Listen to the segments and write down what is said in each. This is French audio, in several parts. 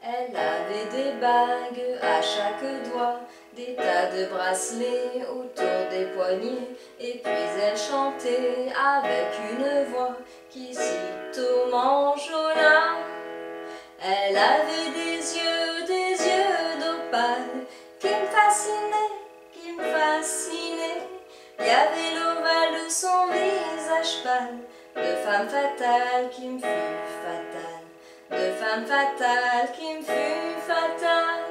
Elle avait des bagues à chaque doigt, des tas de bracelets autour des poignets, et puis elle chantait avec une voix qui sitôt m'enjôla. Elle avait des yeux d'opale qui me fascinaient, qui me fascinaient. Il y avait l'ovale de son visage pâle, de femme fatale qui me fut fatale, de femme fatale qui me fut fatale.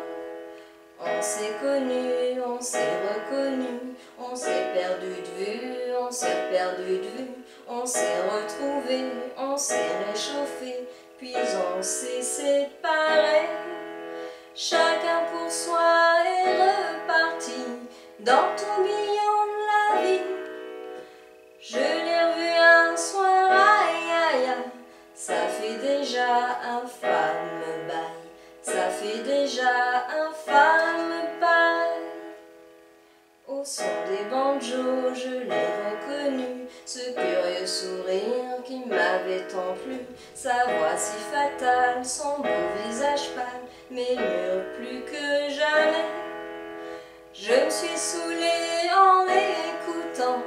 On s'est connus, on s'est reconnus, on s'est perdu de vue, on s'est perdu de vue, on s'est retrouvés, on s'est réchauffés, puis on s'est séparés. Chacun pour soi est reparti dans le tourbillon de la vie. Je l'ai revu un soir, aïe aïe aïe, ça fait déjà un fameux bail, ça fait déjà un fameux bail. Au son des banjos, je l'ai reconnu, ce curieux sourire qui m'avait tant plu, sa voix si fatale, son beau visage pâle, m'émure plus que jamais. Je me suis saoulée en l'écoutant,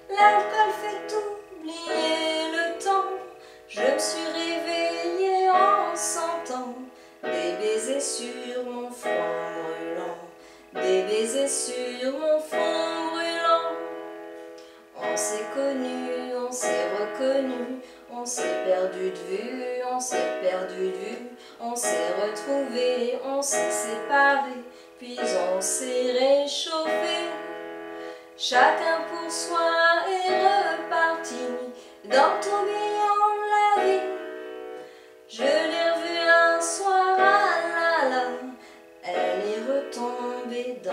l'alcool fait oublier le temps. Je me suis réveillée en sentant des baisers sur mon front brûlant, des baisers sur mon front brûlant. On s'est connus, on s'est reconnus, on s'est perdu de vue, on s'est perdu de vue, on s'est retrouvés, on s'est séparés, puis on s'est réchauffés. Chacun pour soi est reparti dans le tourbillon de la vie. Je l'ai revue un soir, ah là là, elle est retombée dans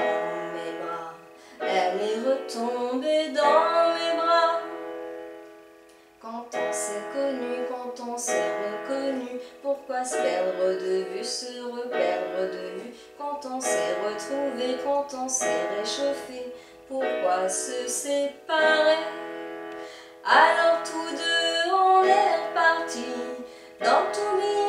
mes bras, elle est retombée dans mes bras. Quand on s'est connu, quand on s'est reconnu, pourquoi se perdre de vue, se reperdre de vue? Quand on s'est retrouvé, quand on s'est réchauffé, pourquoi se séparer? Alors tous deux on est repartis dans le tourbillon